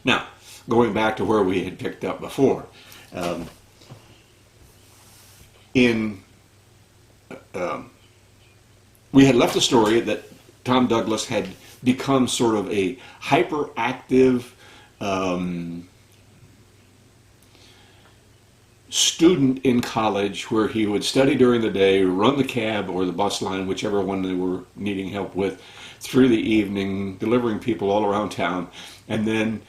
Now, going back to where we had picked up before, um, in we had left the story that Tom Douglas had become sort of a hyperactive student in college, where he would study during the day, run the cab or the bus line, whichever one they were needing help with, through the evening, delivering people all around town, and then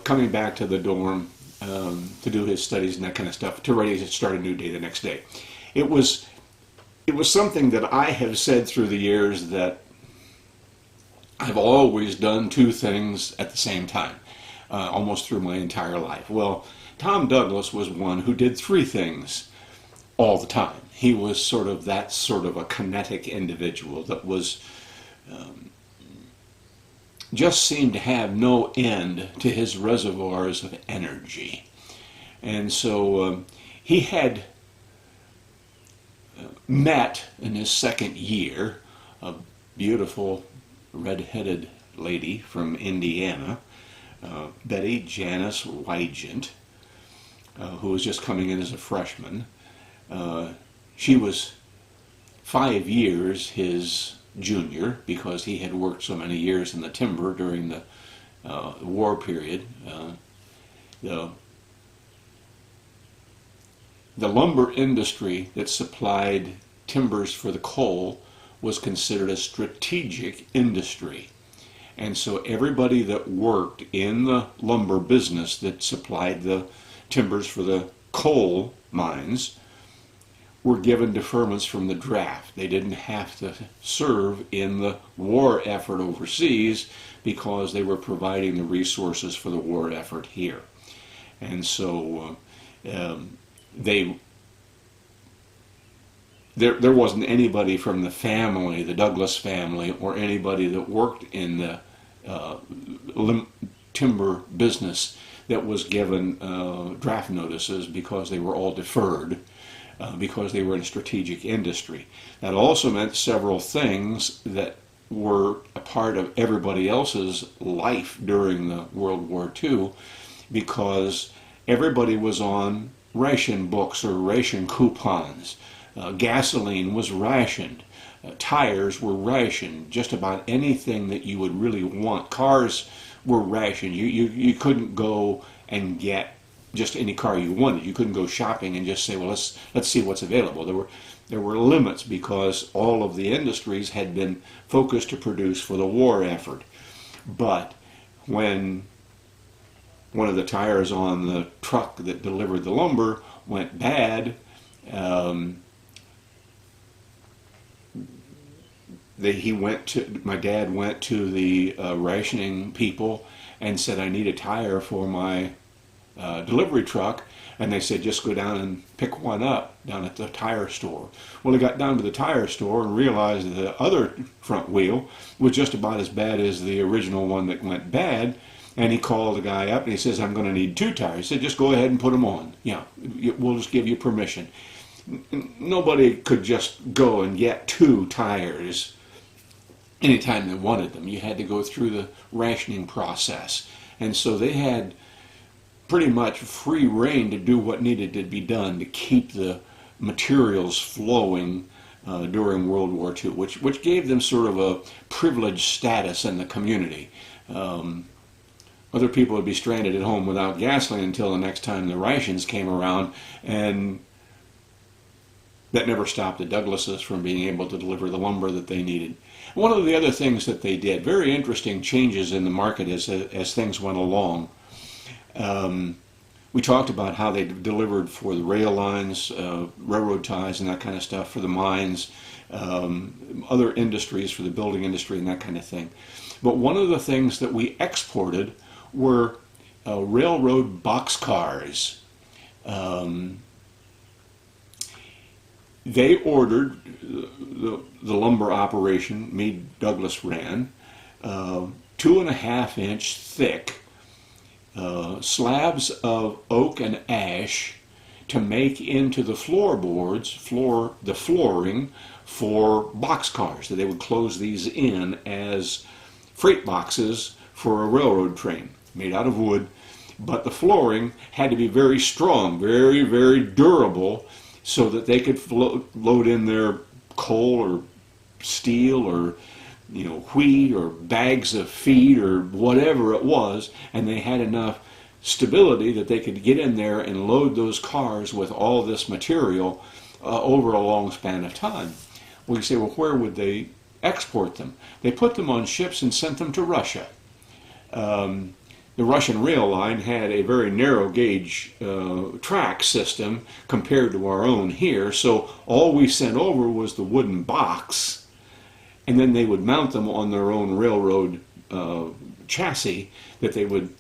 coming back to the dorm to do his studies and that kind of stuff, to ready to start a new day the next day. It was something that I have said through the years, that I've always done two things at the same time, almost through my entire life. Well, Tom Douglas was one who did three things all the time. He was sort of a kinetic individual that was just seemed to have no end to his reservoirs of energy. And so he had met in his second year a beautiful red-headed lady from Indiana, Betty Janice Wygant, who was just coming in as a freshman. She was 5 years his junior, because he had worked so many years in the timber during the war period. The lumber industry that supplied timbers for the coal was considered a strategic industry. And so everybody that worked in the lumber business that supplied the timbers for the coal mines were given deferments from the draft. They didn't have to serve in the war effort overseas, because they were providing the resources for the war effort here. And so there wasn't anybody from the family, the Douglas family, or anybody that worked in the timber business that was given draft notices, because they were all deferred, because they were in a strategic industry. That also meant several things that were a part of everybody else's life during the World War II, because everybody was on ration books or ration coupons. Gasoline was rationed. Tires were rationed. Just about anything that you would really want. Cars were rationed. You couldn't go and get just any car you wanted. You couldn't go shopping and just say, well, let's see what's available. There were limits, because all of the industries had been focused to produce for the war effort. But when one of the tires on the truck that delivered the lumber went bad, my dad went to the rationing people and said, I need a tire for my delivery truck. And they said, just go down and pick one up down at the tire store. Well, he got down to the tire store and realized that the other front wheel was just about as bad as the original one that went bad. And he called the guy up and he says, I'm going to need two tires. He said, just go ahead and put them on. Yeah, we'll just give you permission. Nobody could just go and get two tires anytime they wanted them. You had to go through the rationing process. And so they had pretty much free rein to do what needed to be done to keep the materials flowing during World War II, which gave them sort of a privileged status in the community. Other people would be stranded at home without gasoline until the next time the rations came around, and that never stopped the Douglases from being able to deliver the lumber that they needed. One of the other things that they did, very interesting changes in the market as things went along. We talked about how they delivered for the rail lines, railroad ties and that kind of stuff, for the mines, other industries, for the building industry and that kind of thing. But one of the things that we exported were railroad boxcars. They ordered, the lumber operation Meade Douglas ran, 2.5-inch thick slabs of oak and ash to make into the floorboards, the flooring for boxcars. So they would close these in as freight boxes for a railroad train. made out of wood, but the flooring had to be very strong, very, very durable, so that they could load in their coal or steel or wheat or bags of feed or whatever it was, and they had enough stability that they could get in there and load those cars with all this material over a long span of time. Well, you say, well, where would they export them? They put them on ships and sent them to Russia. The Russian rail line had a very narrow gauge track system compared to our own here, so all we sent over was the wooden box, and then they would mount them on their own railroad chassis that they would,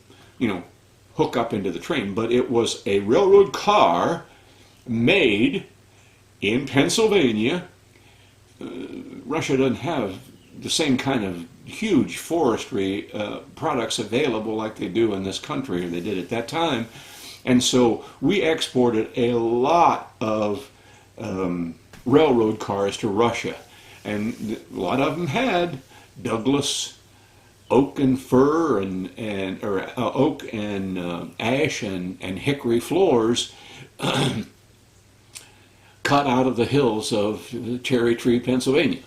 hook up into the train. But it was a railroad car made in Pennsylvania. Russia doesn't have the same kind of huge forestry products available like they do in this country, or they did at that time. And so we exported a lot of railroad cars to Russia. And a lot of them had Douglas oak and fir or oak and ash and hickory floors cut out of the hills of Cherry Tree, Pennsylvania,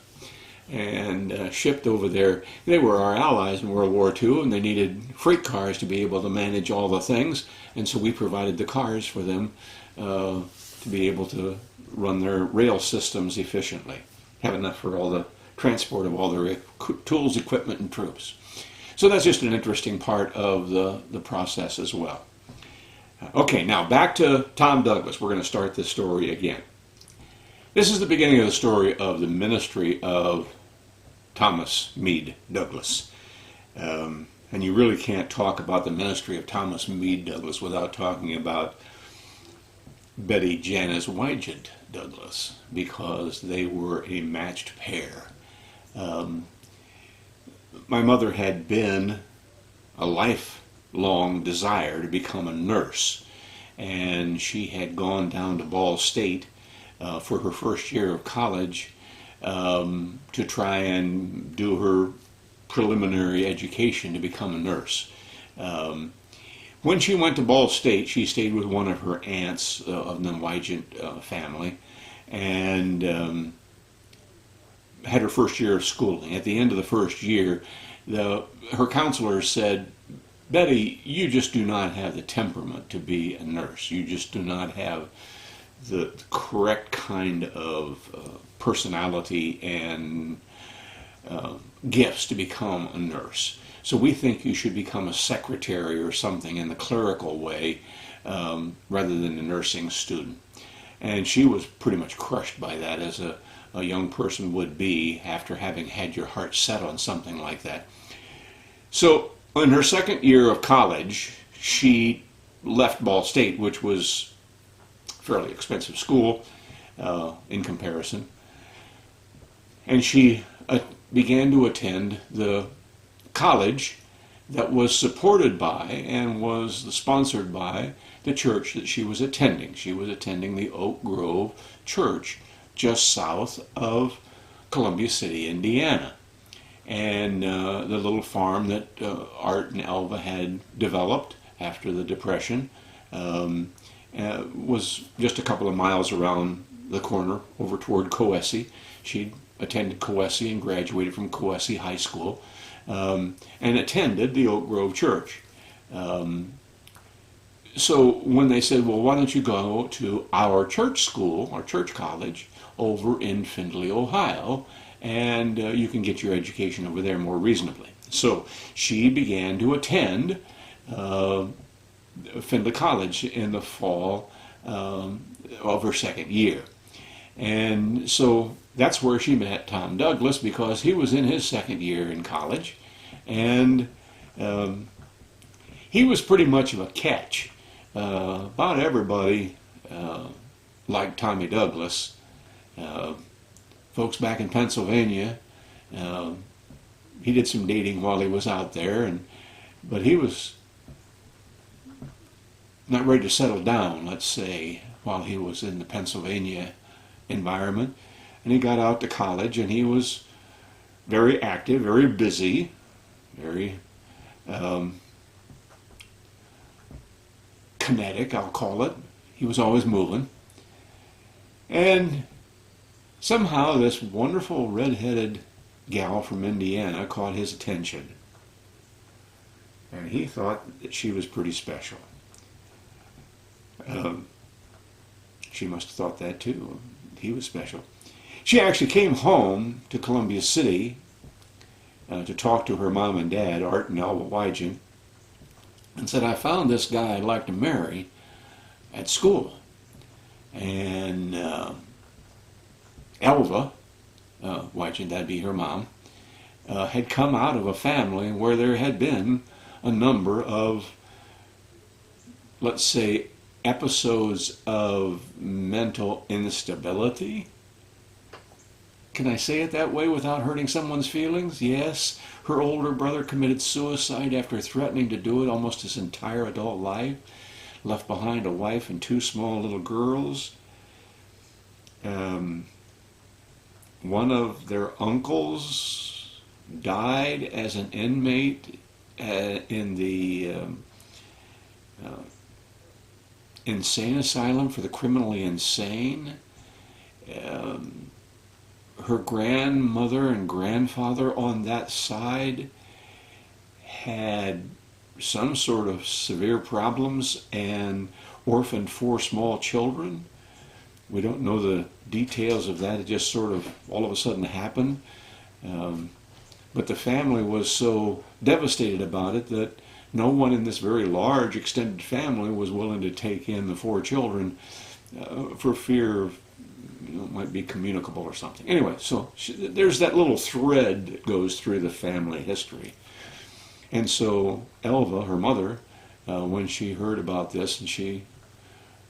and shipped over there. They were our allies in World War II, and they needed freight cars to be able to manage all the things, and so we provided the cars for them to be able to run their rail systems efficiently, have enough for all the transport of all their tools, equipment, and troops. So that's just an interesting part of the process as well. Okay, now back to Tom Douglas. We're going to start this story again. This is the beginning of the story of the ministry of Thomas Meade Douglas. And you really can't talk about the ministry of Thomas Meade Douglas without talking about Betty Janice Wygant Douglas, because they were a matched pair. My mother had been a lifelong desire to become a nurse, and she had gone down to Ball State for her first year of college to try and do her preliminary education to become a nurse. When she went to Ball State, she stayed with one of her aunts of the Wygant family, and had her first year of schooling. At the end of the first year, her counselor said, "Betty, you just do not have the temperament to be a nurse. You just do not have the correct kind of personality and gifts to become a nurse. So we think you should become a secretary or something in the clerical way rather than a nursing student." And she was pretty much crushed by that, as a young person would be after having had your heart set on something like that. So in her second year of college, she left Ball State, which was a fairly expensive school in comparison, and she began to attend the college that was supported by and was sponsored by the church that she was attending. She was attending the Oak Grove Church just south of Columbia City, Indiana. And the little farm that Art and Elva had developed after the Depression was just a couple of miles around the corner over toward Coessey. She'd attended Coessey and graduated from Coessey High School and attended the Oak Grove Church. So when they said, well, why don't you go to our church school, our church college, over in Findlay, Ohio, and you can get your education over there more reasonably. So she began to attend Findlay College in the fall of her second year. And so that's where she met Tom Douglas, because he was in his second year in college, and he was pretty much of a catch. About everybody liked Tommy Douglas. Folks back in Pennsylvania, he did some dating while he was out there, but he was not ready to settle down, let's say, while he was in the Pennsylvania environment. And he got out to college, and he was very active, very busy, very kinetic, I'll call it. He was always moving. And somehow this wonderful red-headed gal from Indiana caught his attention. And he thought that she was pretty special. She must have thought that too. He was special. She actually came home to Columbia City to talk to her mom and dad, Art and Alva Wygen, and said, I found this guy I'd like to marry at school. And Alva Wygen, that'd be her mom, had come out of a family where there had been a number of, let's say, episodes of mental instability. Can I say it that way without hurting someone's feelings? Yes. Her older brother committed suicide after threatening to do it almost his entire adult life. Left behind a wife and 2 small little girls. One of their uncles died as an inmate in the insane asylum for the criminally insane. Her grandmother and grandfather on that side had some sort of severe problems and orphaned 4 small children. We don't know the details of that. It just sort of all of a sudden happened. But the family was so devastated about it that no one in this very large extended family was willing to take in the 4 children for fear of, it might be communicable or something. Anyway, so there's that little thread that goes through the family history. And so Alva, her mother, when she heard about this and she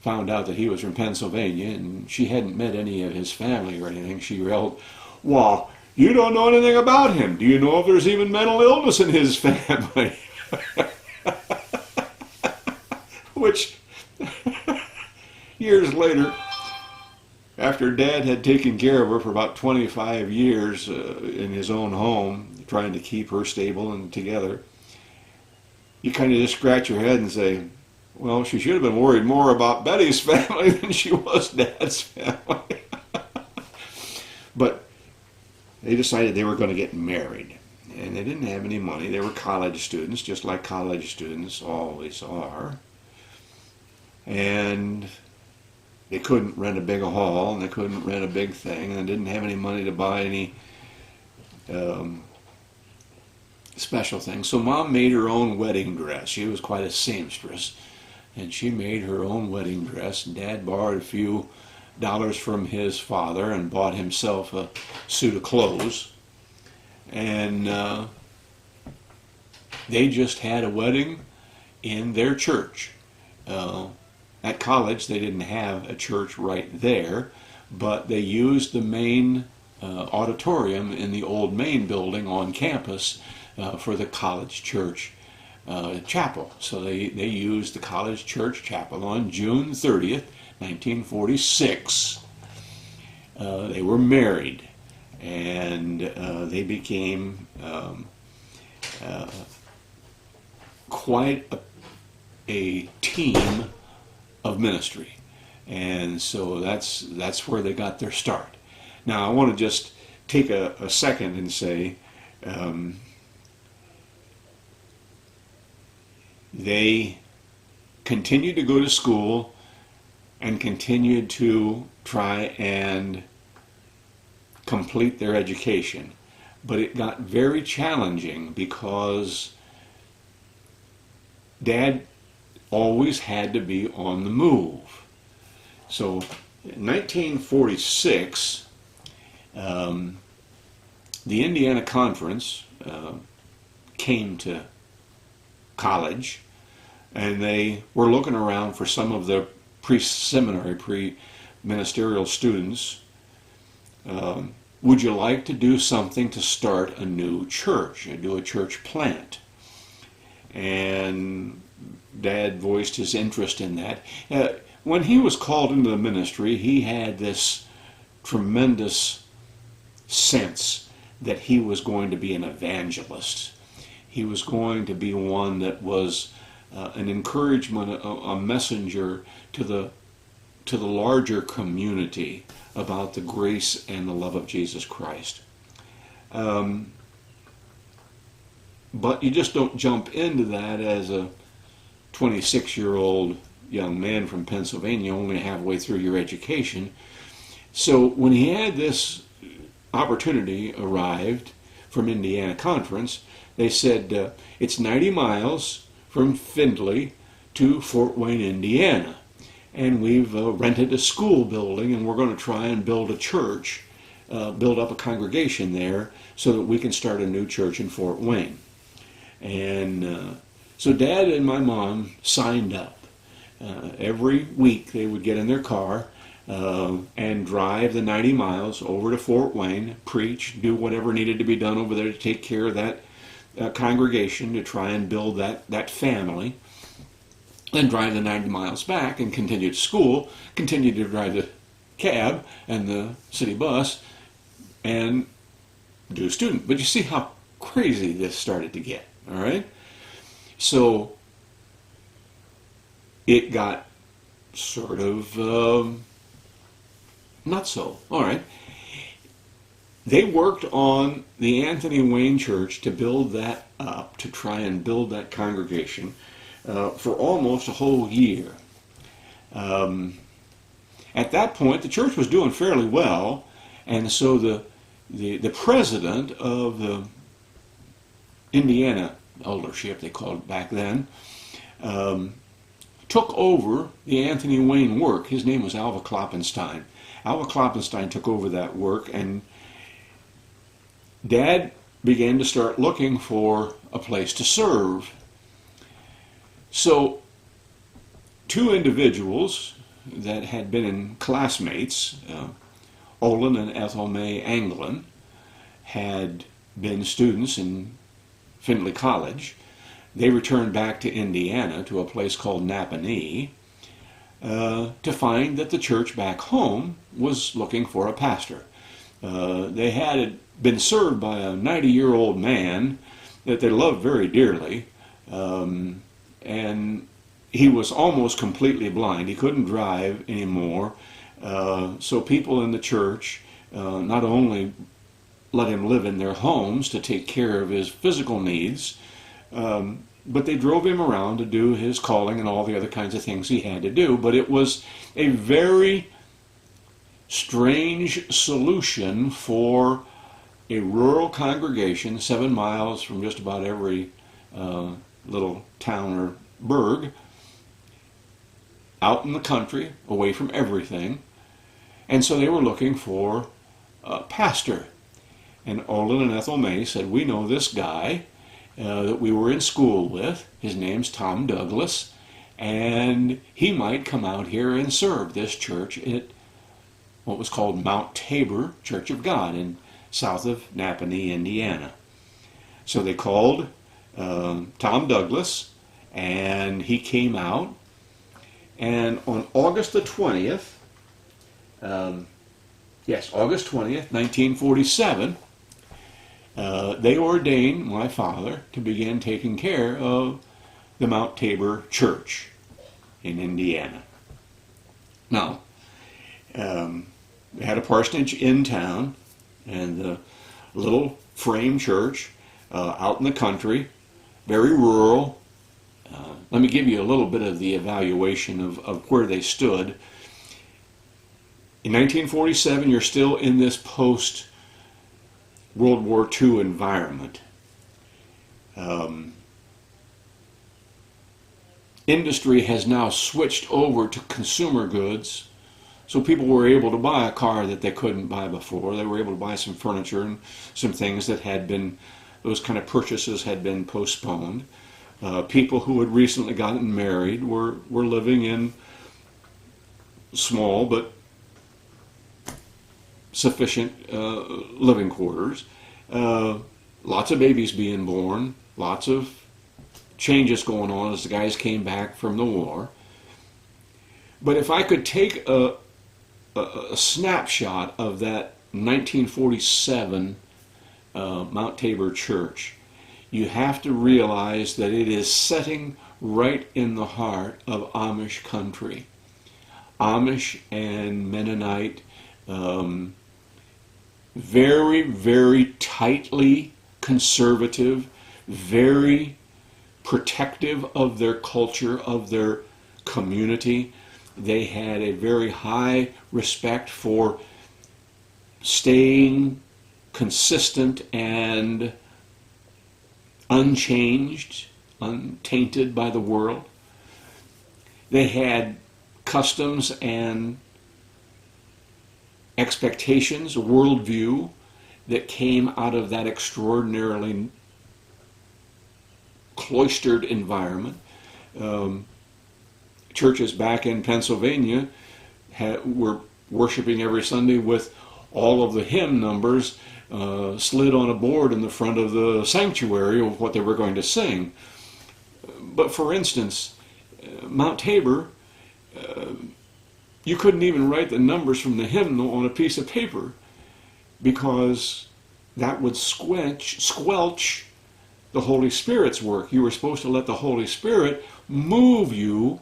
found out that he was from Pennsylvania and she hadn't met any of his family or anything, she yelled, "Well, you don't know anything about him. Do you know if there's even mental illness in his family?" Which, years later, after Dad had taken care of her for about 25 years in his own home, trying to keep her stable and together, you kind of just scratch your head and say, well, she should have been worried more about Betty's family than she was Dad's family. But they decided they were going to get married. And they didn't have any money. They were college students, just like college students always are. And they couldn't rent a big hall, and they couldn't rent a big thing, and they didn't have any money to buy any special things. So Mom made her own wedding dress. She was quite a seamstress, and she made her own wedding dress. And Dad borrowed a few dollars from his father and bought himself a suit of clothes. And they just had a wedding in their church. At college, they didn't have a church right there, but they used the main auditorium in the old main building on campus for the college church chapel. So they used the college church chapel on June 30th, 1946. They were married, and they became quite a team of ministry. And so that's where they got their start. Now I want to just take a second and say they continued to go to school and continued to try and complete their education. But it got very challenging because Dad always had to be on the move. So in 1946, the Indiana Conference came to college, and they were looking around for some of the pre-seminary, pre-ministerial students. Would you like to do something to start a new church, do a church plant? And Dad voiced his interest in that. When he was called into the ministry, he had this tremendous sense that he was going to be an evangelist. He was going to be one that was an encouragement, a messenger to the larger community about the grace and the love of Jesus Christ. But you just don't jump into that as a 26-year-old young man from Pennsylvania, only halfway through your education. So when he had this opportunity arrived from Indiana Conference, they said it's 90 miles from Findlay to Fort Wayne, Indiana. And we've rented a school building, and we're going to try and build a church, build up a congregation there so that we can start a new church in Fort Wayne. And so Dad and my mom signed up. Every week they would get in their car and drive the 90 miles over to Fort Wayne, preach, do whatever needed to be done over there to take care of that congregation, to try and build that family, then drive the 90 miles back and continue to school, continue to drive the cab and the city bus, and do student. But you see how crazy this started to get, all right? So it got sort of not so. All right. They worked on the Anthony Wayne Church to build that up, to try and build that congregation for almost a whole year. At that point, the church was doing fairly well, and so the president of the Indiana eldership, they called it back then, took over the Anthony Wayne work. His name was Alva Kloppenstein. Alva Kloppenstein took over that work, and Dad began to start looking for a place to serve. So two individuals that had been classmates, Olin and Ethel May Anglin, had been students in Findlay College. They returned back to Indiana, to a place called Nappanee, to find that the church back home was looking for a pastor. They had been served by a 90-year-old man that they loved very dearly, and he was almost completely blind. He couldn't drive anymore. So people in the church not only let him live in their homes to take care of his physical needs, but they drove him around to do his calling and all the other kinds of things he had to do. But it was a very strange solution for a rural congregation 7 miles from just about every little town or burg, out in the country, away from everything. And so they were looking for a pastor. And Olin and Ethel May said, we know this guy that we were in school with. His name's Tom Douglas, and he might come out here and serve this church at what was called Mount Tabor Church of God in south of Nappanee, Indiana. So they called Tom Douglas, and he came out. And on August the 20th, August 20th, 1947, they ordained my father to begin taking care of the Mount Tabor Church in Indiana. Now, they had a parsonage in town, and the little frame church out in the country, very rural. Let me give you a little bit of the evaluation of where they stood. In 1947, you're still in this post-World War II environment. Industry has now switched over to consumer goods, so people were able to buy a car that they couldn't buy before. They were able to buy some furniture and some things that had been, those kind of purchases had been postponed. People who had recently gotten married were living in small but sufficient living quarters. Lots of babies being born, lots of changes going on as the guys came back from the war. But if I could take a snapshot of that 1947 Mount Tabor Church, you have to realize that it is setting right in the heart of Amish country. Amish and Mennonite, very, very tightly conservative, very protective of their culture, of their community. They had a very high respect for staying consistent and unchanged, untainted by the world. They had customs and expectations, a worldview that came out of that extraordinarily cloistered environment. Churches back in Pennsylvania were worshiping every Sunday with all of the hymn numbers slid on a board in the front of the sanctuary of what they were going to sing. But for instance, Mount Tabor, you couldn't even write the numbers from the hymnal on a piece of paper because that would squelch the Holy Spirit's work. You were supposed to let the Holy Spirit move you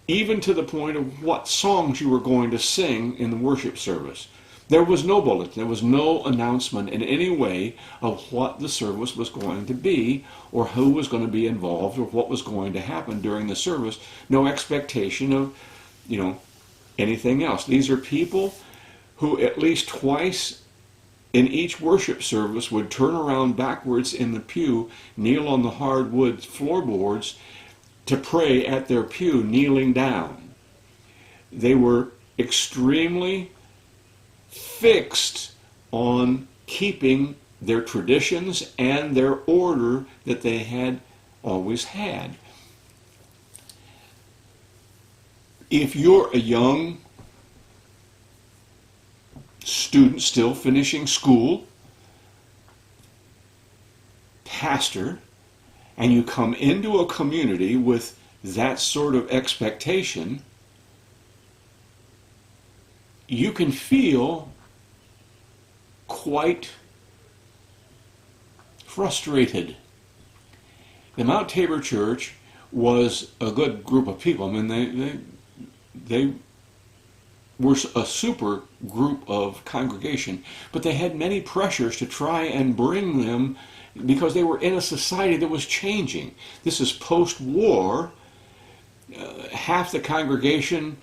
even to the point of what songs you were going to sing in the worship service. There was no bulletin, there was no announcement in any way of what the service was going to be or who was going to be involved or what was going to happen during the service. No expectation of, anything else. These are people who at least twice in each worship service would turn around backwards in the pew, kneel on the hardwood floorboards to pray at their pew, kneeling down. They were extremely fixed on keeping their traditions and their order that they had always had. If you're a young student still finishing school, pastor, and you come into a community with that sort of expectation, you can feel quite frustrated. The Mount Tabor Church was a good group of people. I mean, they were a super group of congregation, but they had many pressures to try and bring them because they were in a society that was changing. This is post-war. Half the congregation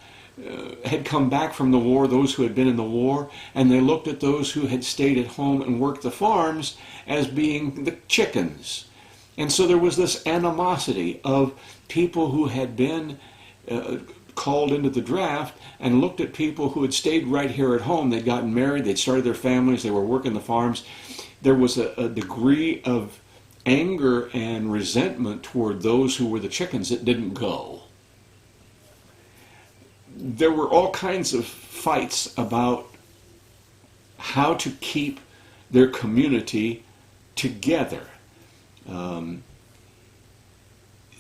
had come back from the war, those who had been in the war, and they looked at those who had stayed at home and worked the farms as being the chickens. And so there was this animosity of people who had been called into the draft and looked at people who had stayed right here at home. They'd gotten married, they'd started their families, they were working the farms. There was a degree of anger and resentment toward those who were the chickens that didn't go. There were all kinds of fights about how to keep their community together.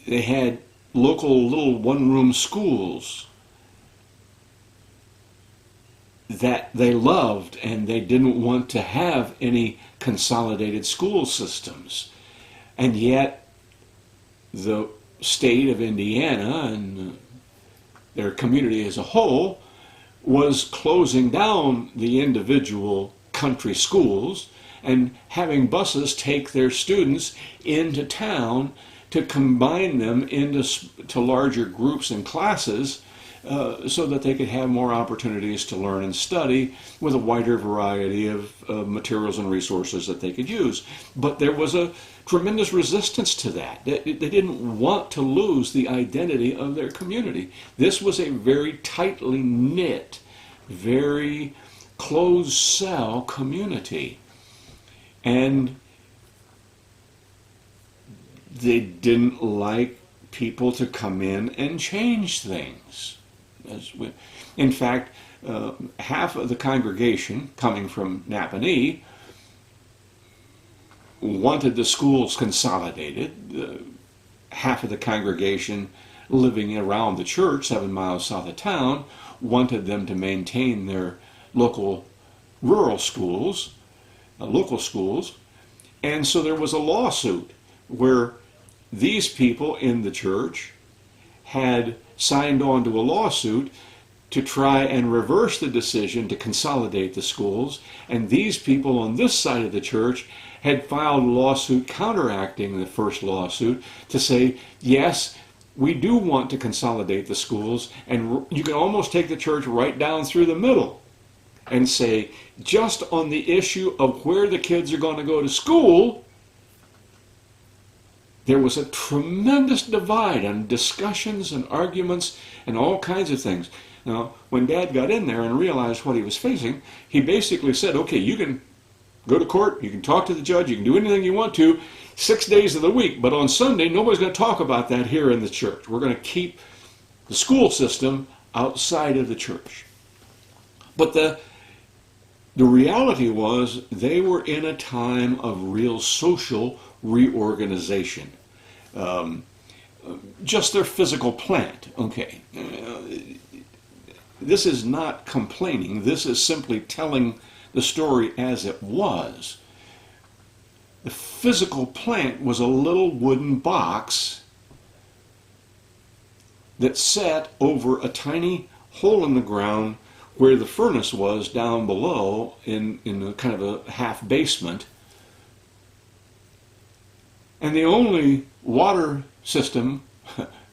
They had local little one-room schools that they loved, and they didn't want to have any consolidated school systems. And yet the state of Indiana and their community as a whole was closing down the individual country schools and having buses take their students into town to combine them into larger groups and classes so that they could have more opportunities to learn and study with a wider variety of materials and resources that they could use. But there was a tremendous resistance to that. They didn't want to lose the identity of their community. This was a very tightly knit, very closed cell community. And they didn't like people to come in and change things. In fact, half of the congregation coming from Nappanee wanted the schools consolidated. Half of the congregation living around the church, 7 miles south of town, wanted them to maintain their local rural schools, local schools. And so there was a lawsuit where these people in the church had signed on to a lawsuit to try and reverse the decision to consolidate the schools, and these people on this side of the church had filed a lawsuit counteracting the first lawsuit to say, yes, we do want to consolidate the schools, and you can almost take the church right down through the middle and say, just on the issue of where the kids are going to go to school, there was a tremendous divide on discussions and arguments and all kinds of things. Now, when Dad got in there and realized what he was facing, he basically said, okay, you can go to court, you can talk to the judge, you can do anything you want to 6 days of the week, but on Sunday, nobody's going to talk about that here in the church. We're going to keep the school system outside of the church. But the reality was they were in a time of real social reorganization. Just their physical plant, okay. This is not complaining. This is simply telling the story as it was. The physical plant was a little wooden box that sat over a tiny hole in the ground where the furnace was down below in a kind of a half basement. And the only water system,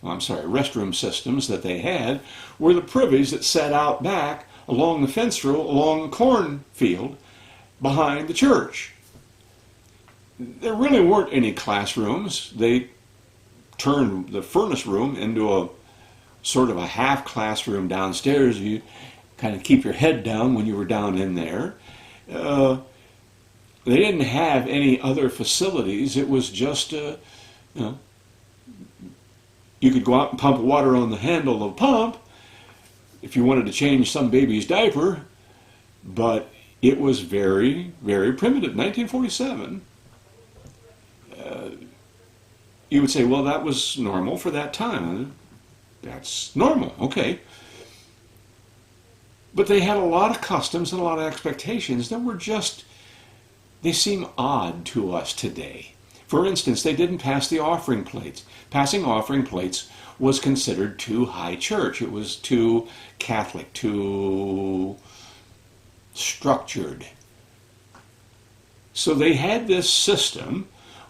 restroom systems that they had were the privies that sat out back along the fence row, along the cornfield behind the church. There really weren't any classrooms. They turned the furnace room into a sort of a half classroom downstairs. You kind of keep your head down when you were down in there. They didn't have any other facilities. It was just, you could go out and pump water on the handle of the pump if you wanted to change some baby's diaper, but it was very, very primitive. 1947, you would say, well, that was normal for that time. That's normal, okay. But they had a lot of customs and a lot of expectations that were just, they seem odd to us today. For instance, they didn't pass the offering plates. Passing offering plates was considered too high church. It was too Catholic, too structured. So they had this system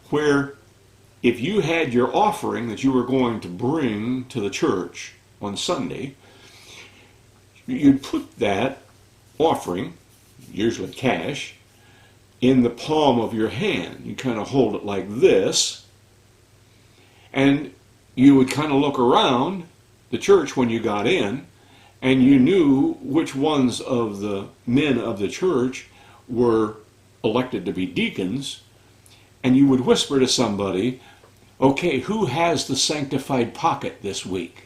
where if you had your offering that you were going to bring to the church on Sunday, you'd put that offering, usually cash, in the palm of your hand. You kind of hold it like this, and you would kind of look around the church when you got in, and you knew which ones of the men of the church were elected to be deacons, and you would whisper to somebody, okay, who has the sanctified pocket this week?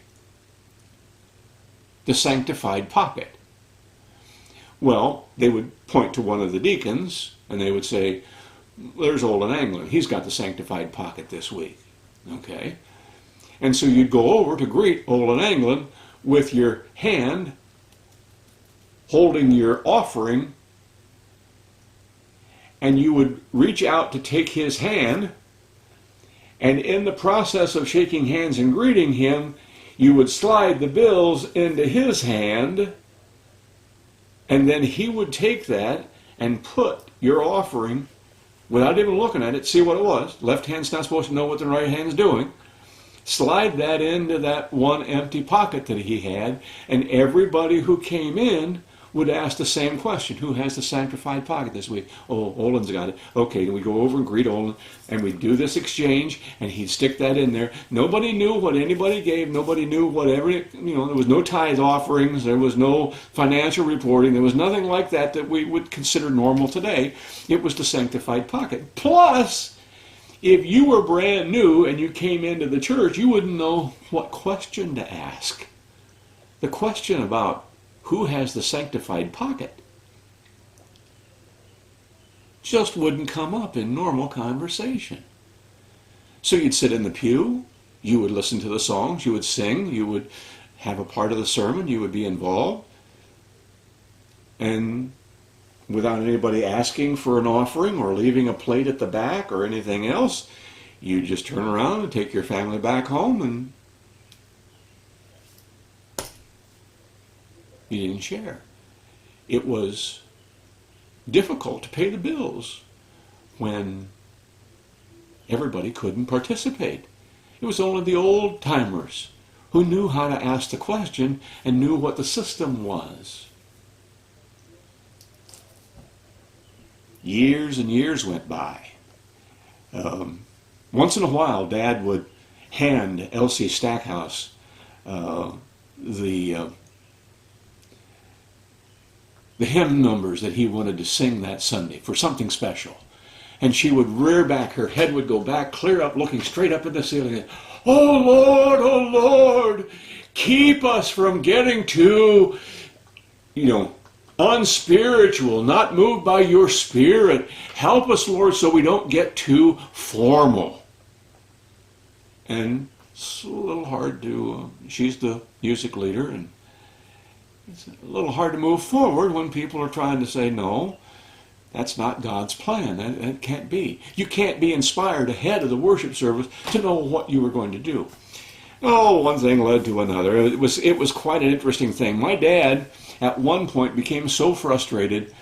The sanctified pocket. Well, they would point to one of the deacons, and they would say, there's Olin Anglin. He's got the sanctified pocket this week. Okay? And so you'd go over to greet Olin Anglin with your hand holding your offering, and you would reach out to take his hand, and in the process of shaking hands and greeting him, you would slide the bills into his hand, and then he would take that and put your offering, without even looking at it, see what it was. Left hand's not supposed to know what the right hand's doing. Slide that into that one empty pocket that he had, and everybody who came in would ask the same question. Who has the sanctified pocket this week? Oh, Olin's got it. Okay, then we go over and greet Olin, and we do this exchange, and he'd stick that in there. Nobody knew what anybody gave. Nobody knew whatever, there was no tithe offerings. There was no financial reporting. There was nothing like that that we would consider normal today. It was the sanctified pocket. Plus, if you were brand new and you came into the church, you wouldn't know what question to ask. The question about who has the sanctified pocket just wouldn't come up in normal conversation. So you'd sit in the pew, you would listen to the songs, you would sing, you would have a part of the sermon, you would be involved, and without anybody asking for an offering or leaving a plate at the back or anything else, You just turn around and take your family back home, and you didn't share. It was difficult to pay the bills when everybody couldn't participate. It was only the old timers who knew how to ask the question and knew what the system was. Years and years went by. Once in a while, Dad would hand Elsie Stackhouse the hymn numbers that he wanted to sing that Sunday for something special. And she would rear back, her head would go back, clear up, looking straight up at the ceiling. And, oh Lord, keep us from getting too, unspiritual, not moved by your Spirit. Help us, Lord, so we don't get too formal. And it's a little hard to, she's the music leader, and it's a little hard to move forward when people are trying to say, no, that's not God's plan. That can't be. You can't be inspired ahead of the worship service to know what you were going to do. Oh, one thing led to another. It was quite an interesting thing. My dad, at one point, became so frustrated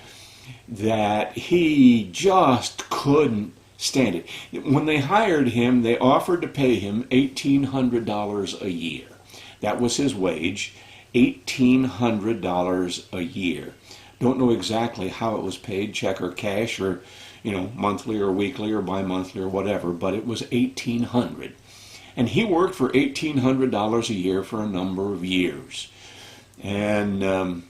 that he just couldn't stand it. When they hired him, they offered to pay him $1,800 a year. That was his wage, $1,800 a year. Don't know exactly how it was paid, check or cash, or monthly or weekly or bi-monthly or whatever, but it was $1,800. And he worked for $1,800 a year for a number of years. And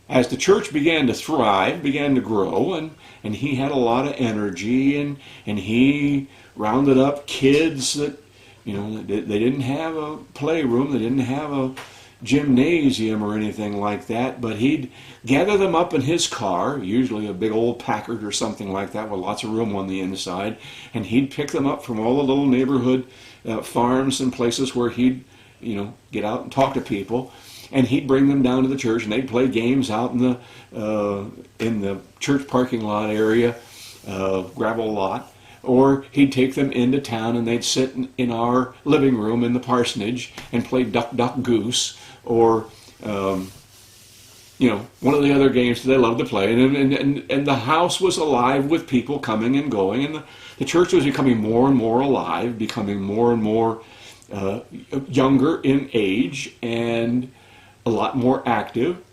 as the church began to thrive, began to grow, and he had a lot of energy, and he rounded up kids that, they didn't have a playroom, they didn't have a gymnasium or anything like that, but he'd gather them up in his car, usually a big old Packard or something like that with lots of room on the inside, and he'd pick them up from all the little neighborhood farms and places where he'd get out and talk to people, and he'd bring them down to the church, and they'd play games out in the church parking lot area, gravel lot. Or he'd take them into town and they'd sit in our living room in the parsonage and play Duck, Duck, Goose, or one of the other games that they loved to play. And the house was alive with people coming and going, and the church was becoming more and more alive, becoming more and more younger in age and a lot more active.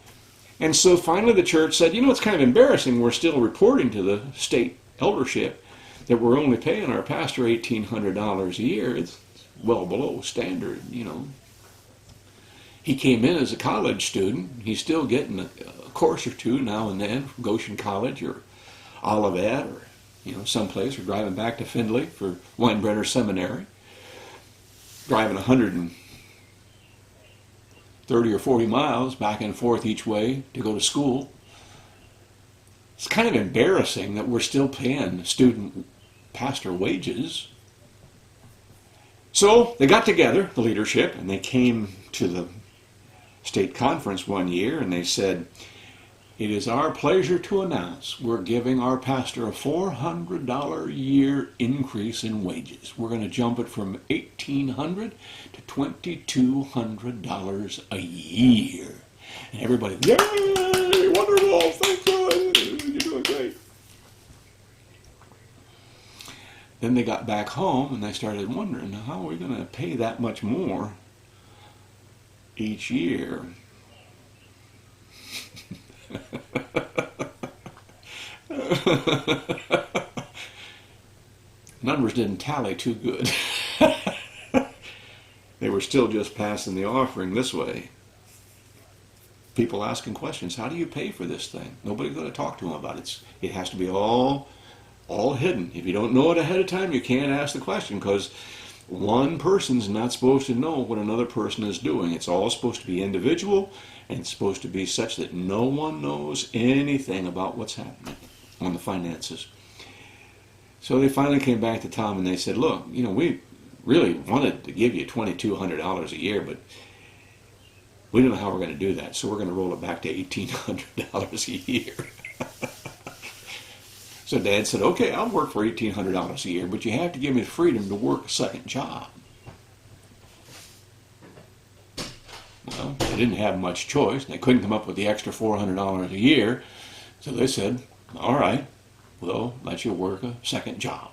And so finally the church said, it's kind of embarrassing. We're still reporting to the state eldership that we're only paying our pastor $1,800 a year. It's well below standard, He came in as a college student. He's still getting a course or two now and then from Goshen College or Olivet or, someplace, or driving back to Findlay for Weinbrenner Seminary. Driving 130 or 40 miles back and forth each way to go to school. It's kind of embarrassing that we're still paying student pastor wages. So they got together, the leadership, and they came to the state conference one year, and they said, it is our pleasure to announce we're giving our pastor a $400 a year increase in wages. We're going to jump it from $1,800 to $2,200 a year. And everybody, yay, wonderful, thank you, you're doing great. Then they got back home and they started wondering, how are we going to pay that much more each year? Numbers didn't tally too good. They were still just passing the offering this way. People asking questions, how do you pay for this thing? Nobody's going to talk to them about it. It has to be all hidden. If you don't know it ahead of time, you can't ask the question, because one person's not supposed to know what another person is doing. It's all supposed to be individual, and it's supposed to be such that no one knows anything about what's happening on the finances. So they finally came back to Tom and they said, look, we really wanted to give you $2,200 a year, but we don't know how we're going to do that, so we're going to roll it back to $1,800 a year. So Dad said, okay, I'll work for $1,800 a year, but you have to give me the freedom to work a second job. Well, they didn't have much choice. They couldn't come up with the extra $400 a year. So they said, all right, we'll let you work a second job.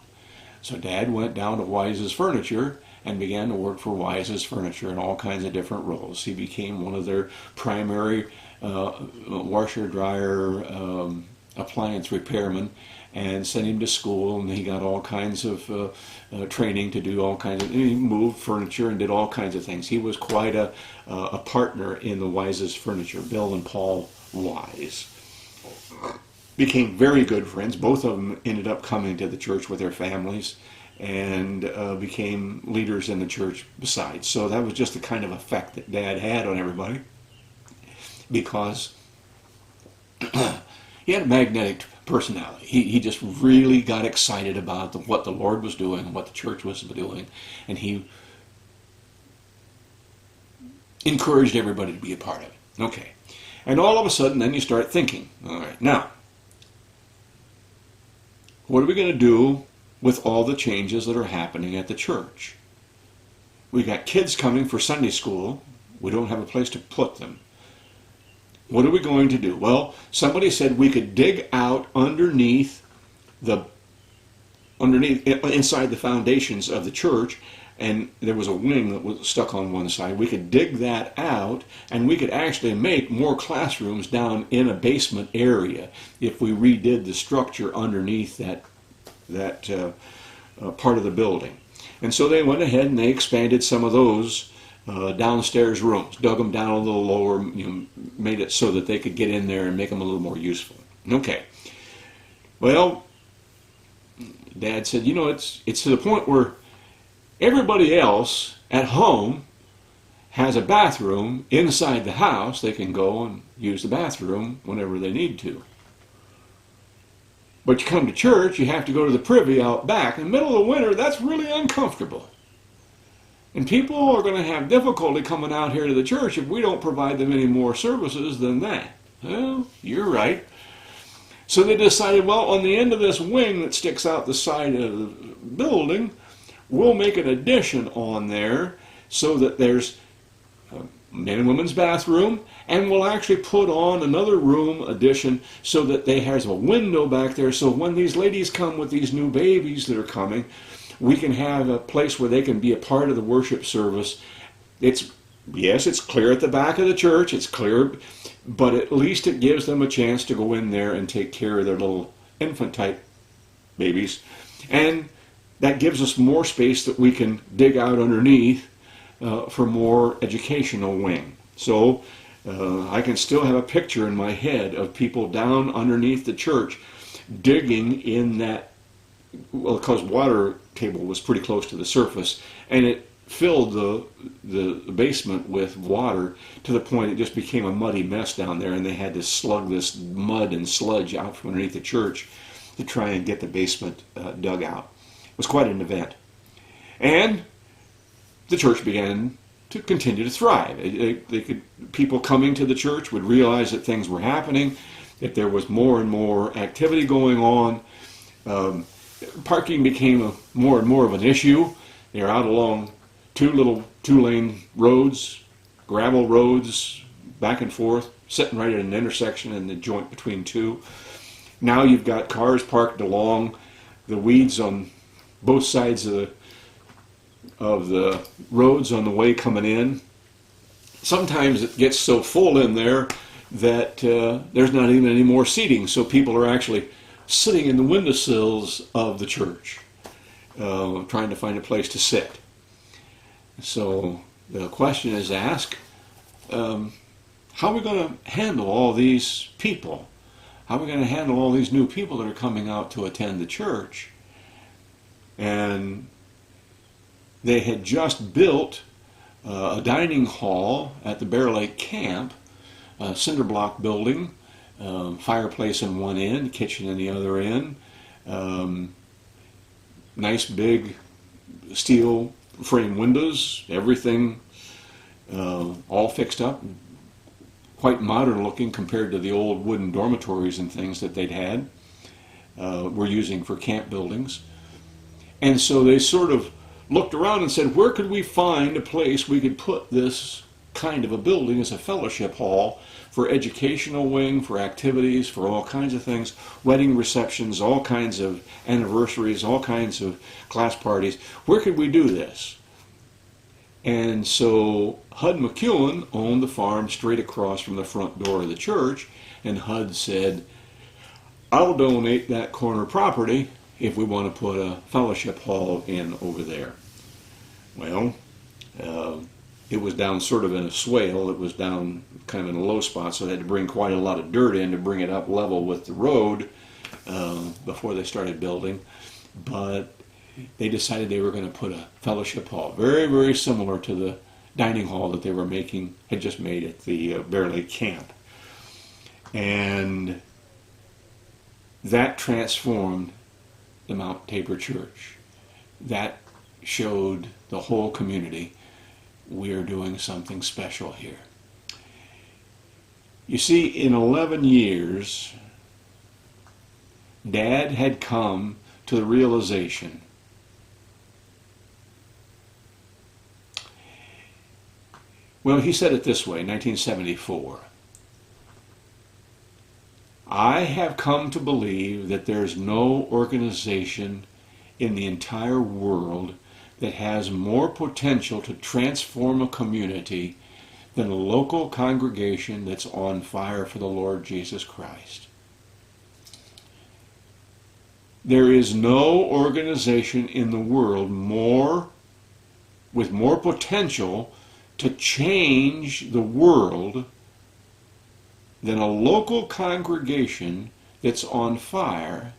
So Dad went down to Wise's Furniture and began to work for Wise's Furniture in all kinds of different roles. He became one of their primary washer, dryer, appliance repairmen, and sent him to school, and he got all kinds of training to do all kinds of, he moved furniture and did all kinds of things. He was quite a partner in the Wise's Furniture. Bill and Paul Wise became very good friends. Both of them ended up coming to the church with their families and became leaders in the church besides. So that was just the kind of effect that Dad had on everybody, because he had a magnetic personality. He just really got excited about what the Lord was doing and what the church was doing, and he encouraged everybody to be a part of it. Okay. And all of a sudden, then you start thinking, all right, now, what are we going to do with all the changes that are happening at the church? We got kids coming for Sunday school. We don't have a place to put them. What are we going to do? Well, somebody said we could dig out underneath inside the foundations of the church, and there was a wing that was stuck on one side. We could dig that out, and we could actually make more classrooms down in a basement area if we redid the structure underneath that part of the building. And so they went ahead and they expanded some of those downstairs rooms, dug them down a little lower, made it so that they could get in there and make them a little more useful. Okay. Well, Dad said, it's to the point where everybody else at home has a bathroom inside the house. They can go and use the bathroom whenever they need to. But you come to church, you have to go to the privy out back. In the middle of the winter, that's really uncomfortable. And people are going to have difficulty coming out here to the church if we don't provide them any more services than that. Well, you're right. So they decided, well, on the end of this wing that sticks out the side of the building, we'll make an addition on there so that there's a men and women's bathroom, and we'll actually put on another room addition so that has a window back there, so when these ladies come with these new babies that are coming, we can have a place where they can be a part of the worship service. Yes, it's clear at the back of the church, it's clear, but at least it gives them a chance to go in there and take care of their little infant-type babies. And that gives us more space that we can dig out underneath for more educational wing. So I can still have a picture in my head of people down underneath the church digging in that, well, because water table was pretty close to the surface, and it filled the basement with water to the point it just became a muddy mess down there, and they had to slug this mud and sludge out from underneath the church to try and get the basement dug out. It was quite an event. And the church began to continue to thrive. People coming to the church would realize that things were happening, that there was more and more activity going on. Parking became more and more of an issue. They're out along two-lane roads, gravel roads, back and forth, sitting right at an intersection in the joint between two. Now you've got cars parked along the weeds on both sides of the roads on the way coming in. Sometimes it gets so full in there that there's not even any more seating, so people are actually sitting in the windowsills of the church, trying to find a place to sit. So the question is asked, how are we going to handle all these people? How are we going to handle all these new people that are coming out to attend the church? And they had just built a dining hall at the Bear Lake Camp, a cinder block building, fireplace in one end, kitchen in the other end, nice big steel frame windows, everything all fixed up, quite modern looking compared to the old wooden dormitories and things that they'd had. were using for camp buildings. And so they sort of looked around and said, where could we find a place we could put this kind of a building as a fellowship hall for educational wing, for activities, for all kinds of things, wedding receptions, all kinds of anniversaries, all kinds of class parties. Where could we do this? And so Hud McEwen owned the farm straight across from the front door of the church, and Hud said, I'll donate that corner property if we want to put a fellowship hall in over there. Well, it was down sort of in a swale. It was down kind of in a low spot, so they had to bring quite a lot of dirt in to bring it up level with the road before they started building. But they decided they were going to put a fellowship hall, very, very similar to the dining hall that they were had just made at the Bear Lake camp. And that transformed the Mount Tabor Church. That showed the whole community, we are doing something special here. You see, in 11 years, Dad had come to the realization he said it this way in 1974. I have come to believe that there's no organization in the entire world that has more potential to transform a community than a local congregation that's on fire for the Lord Jesus Christ. There is no organization in the world with more potential to change the world than a local congregation that's on fire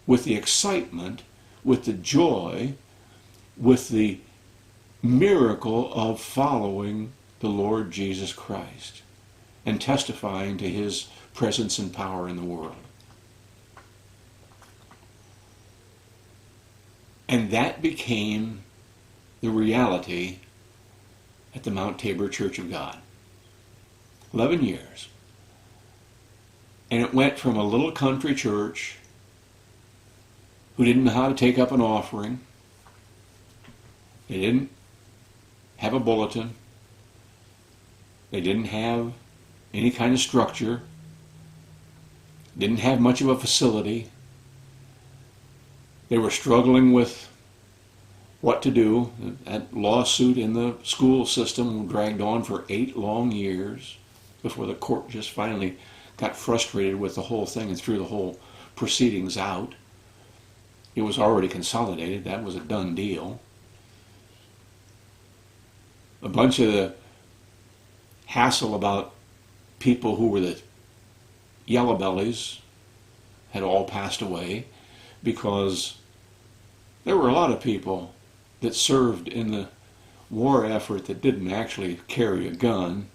with the excitement, with the joy, with the miracle of following the Lord Jesus Christ and testifying to His presence and power in the world. And that became the reality at the Mount Tabor Church of God. 11 years. And it went from a little country church who didn't know how to take up an offering. They didn't have a bulletin. They didn't have any kind of structure. Didn't have much of a facility. They were struggling with what to do. That lawsuit in the school system dragged on for 8 long years before the court just finally got frustrated with the whole thing and threw the whole proceedings out. It was already consolidated. That was a done deal. A bunch of the hassle about people who were the yellow bellies had all passed away because there were a lot of people that served in the war effort that didn't actually carry a gun,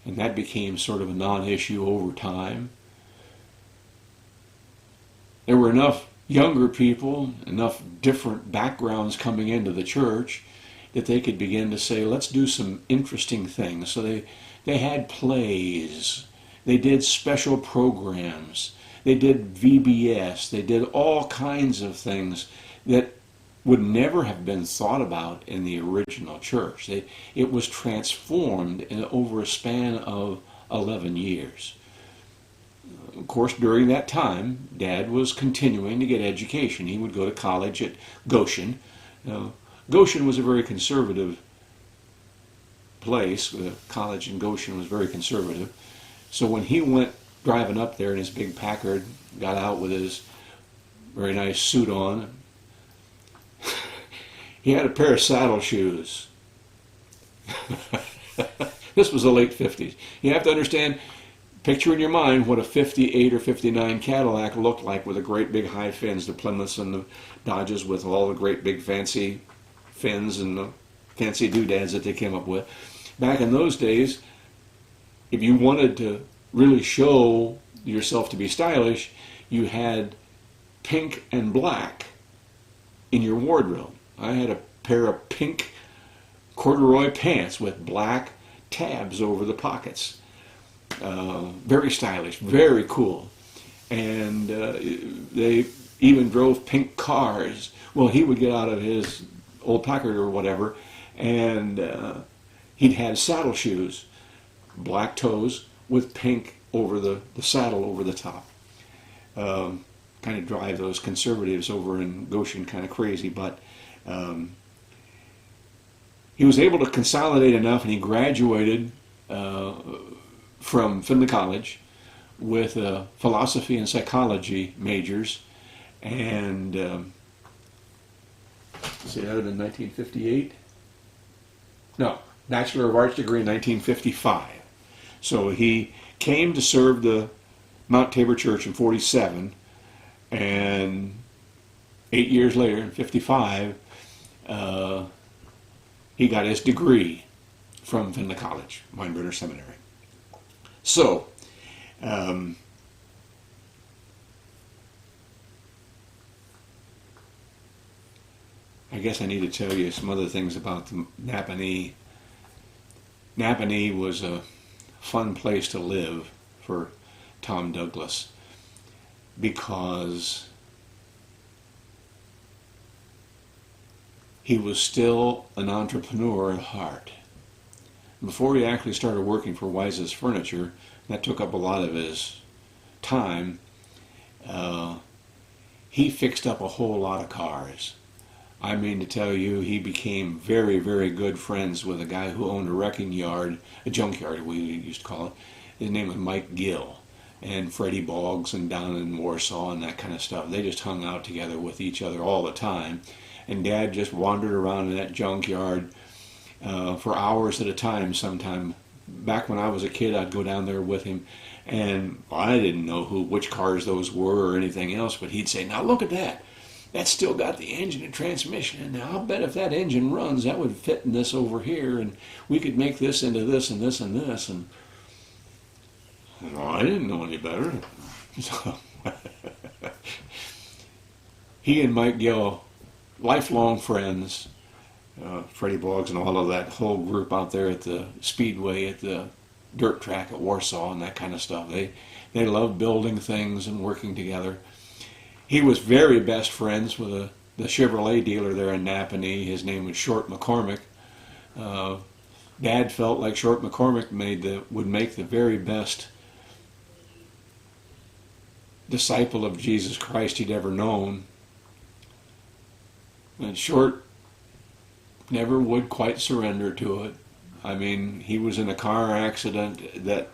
and that became sort of a non-issue over time. There were enough younger people, enough different backgrounds coming into the church that they could begin to say, let's do some interesting things. So they had plays, they did special programs, they did VBS, they did all kinds of things that would never have been thought about in the original church. It was transformed over a span of 11 years. Of course, during that time, Dad was continuing to get education. He would go to college at Goshen. Goshen was a very conservative place. The college in Goshen was very conservative. So when he went driving up there in his big Packard, got out with his very nice suit on, he had a pair of saddle shoes. This was the late 50s. You have to understand, picture in your mind what a 58 or 59 Cadillac looked like with the great big high fins, the Plymouths and the Dodges with all the great big fancy fins and the fancy doodads that they came up with. Back in those days, if you wanted to really show yourself to be stylish, you had pink and black in your wardrobe. I had a pair of pink corduroy pants with black tabs over the pockets. Very stylish, very cool. and they even drove pink cars. Well, he would get out of his old Packard or whatever, and he'd had saddle shoes, black toes with pink over the saddle over the top. Kind of drive those conservatives over in Goshen kind of crazy, but he was able to consolidate enough, and he graduated from Findlay College with philosophy and psychology majors, and see, that would have been 1958. No, Bachelor of Arts degree in 1955. So he came to serve the Mount Tabor Church in 47, and 8 years later, in 55, he got his degree from Findlay College, Weinberger Seminary. So, I guess I need to tell you some other things about the Nappanee. Nappanee was a fun place to live for Tom Douglas because he was still an entrepreneur at heart. Before he actually started working for Wise's Furniture, that took up a lot of his time, he fixed up a whole lot of cars. I mean to tell you, he became very, very good friends with a guy who owned a wrecking yard, a junkyard we used to call it. His name was Mike Gill, and Freddie Boggs, and down in Warsaw and that kind of stuff. They just hung out together with each other all the time. And Dad just wandered around in that junkyard for hours at a time sometime. Back when I was a kid, I'd go down there with him, and I didn't know which cars those were or anything else, but he'd say, "Now look at that. That's still got the engine and transmission, and now I'll bet if that engine runs, that would fit in this over here, and we could make this into this and this and this." And well, I didn't know any better. So he and Mike Gill, lifelong friends, Freddie Boggs and all of that whole group out there at the Speedway, at the dirt track at Warsaw and that kind of stuff. They loved building things and working together. He was very best friends with the Chevrolet dealer there in Nappanee. His name was Short McCormick. Dad felt like Short McCormick would make the very best disciple of Jesus Christ he'd ever known. And Short never would quite surrender to it. I mean, he was in a car accident that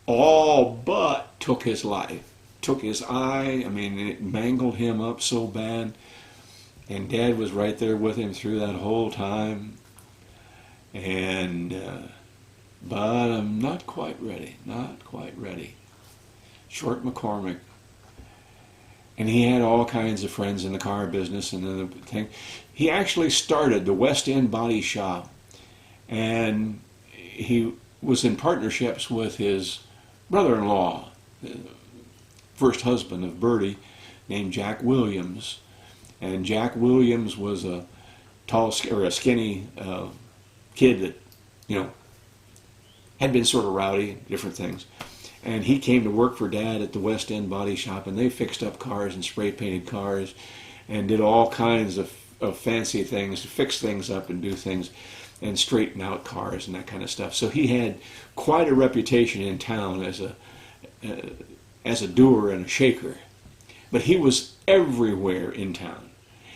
all but took his life. Took his eye. I mean, it mangled him up so bad. And Dad was right there with him through that whole time. And, but I'm not quite ready. Not quite ready. Short McCormick. And he had all kinds of friends in the car business and the thing. He actually started the West End Body Shop, and he was in partnerships with his brother-in-law, first husband of Bertie, named Jack Williams. And Jack Williams was a tall or a skinny kid that, had been sort of rowdy, different things. And he came to work for Dad at the West End Body Shop, and they fixed up cars and spray painted cars and did all kinds of fancy things to fix things up and do things and straighten out cars and that kind of stuff. So he had quite a reputation in town as a doer and a shaker. But he was everywhere in town.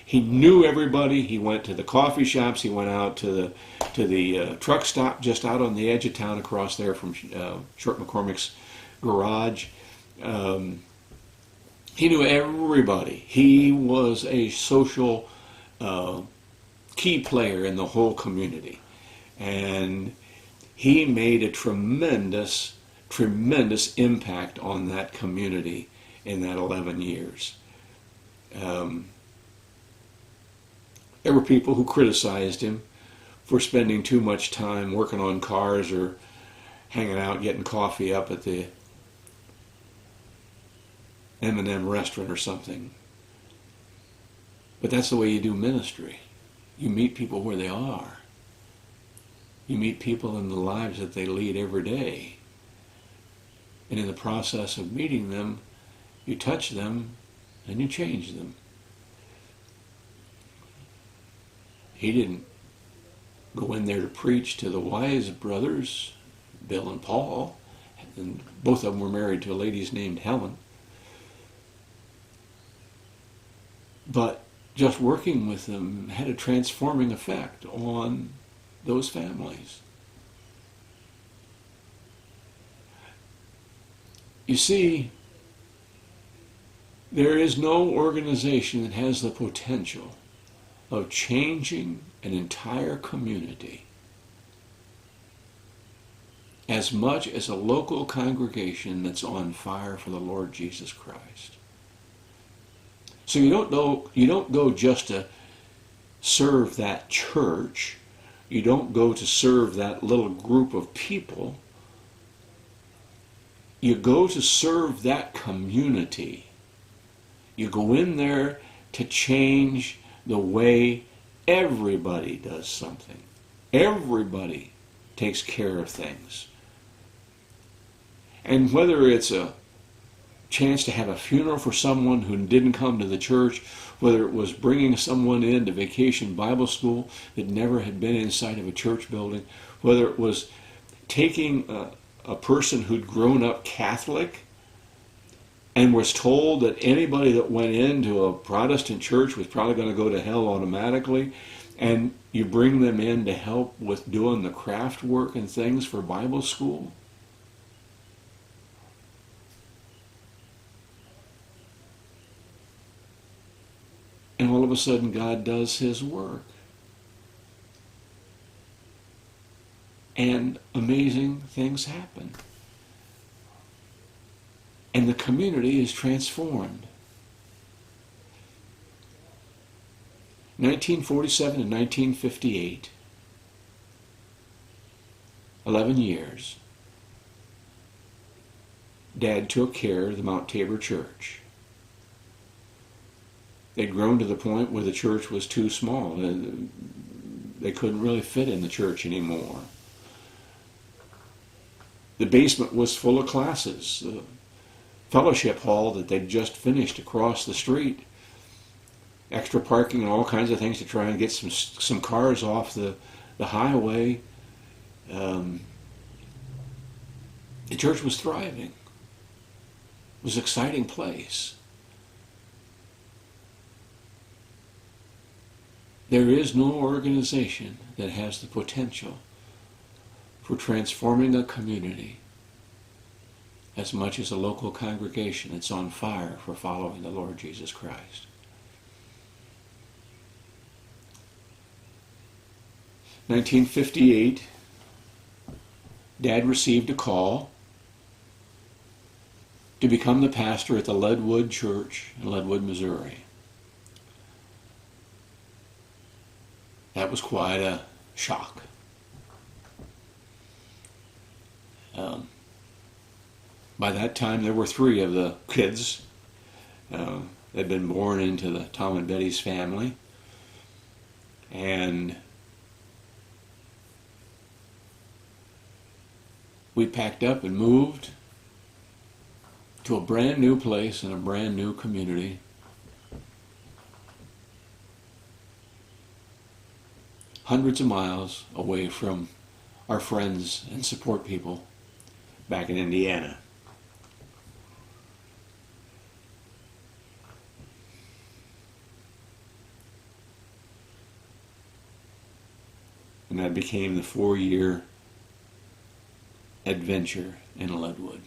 He knew everybody. He went to the coffee shops. He went out to the truck stop just out on the edge of town across there from Short McCormick's garage. He knew everybody. He was a social key player in the whole community. And he made a tremendous, tremendous impact on that community in that 11 years. There were people who criticized him for spending too much time working on cars or hanging out getting coffee up at the M&M restaurant or something. But that's the way you do ministry. You meet people where they are. You meet people in the lives that they lead every day. And in the process of meeting them, You touch them and you change them. He didn't go in there to preach to the wise brothers, Bill and Paul, and both of them were married to ladies named Helen. But just working with them had a transforming effect on those families. You see, there is no organization that has the potential of changing an entire community as much as a local congregation that's on fire for the Lord Jesus Christ. So you don't go just to serve that church. You don't go to serve that little group of people. You go to serve that community. You go in there to change the way everybody does something. Everybody takes care of things. And whether it's a chance to have a funeral for someone who didn't come to the church, whether it was bringing someone into vacation Bible school that never had been inside of a church building, whether it was taking a person who'd grown up Catholic and was told that anybody that went into a Protestant church was probably going to go to hell automatically, and you bring them in to help with doing the craft work and things for Bible school. And all of a sudden God does his work. And amazing things happen. And the community is transformed. 1947 and 1958, 11 years, Dad took care of the Mount Tabor Church. They'd grown to the point where the church was too small. They couldn't really fit in the church anymore. The basement was full of classes. The fellowship hall that they'd just finished across the street. Extra parking and all kinds of things to try and get some cars off the highway. The church was thriving. It was an exciting place. There is no organization that has the potential for transforming a community as much as a local congregation that's on fire for following the Lord Jesus Christ. 1958, Dad received a call to become the pastor at the Leadwood Church in Leadwood, Missouri. That was quite a shock. By that time, there were 3 of the kids that had been born into the Tom and Betty's family. And we packed up and moved to a brand new place in a brand new community. Hundreds of miles away from our friends and support people back in Indiana. And that became the 4-year adventure in Leadwood.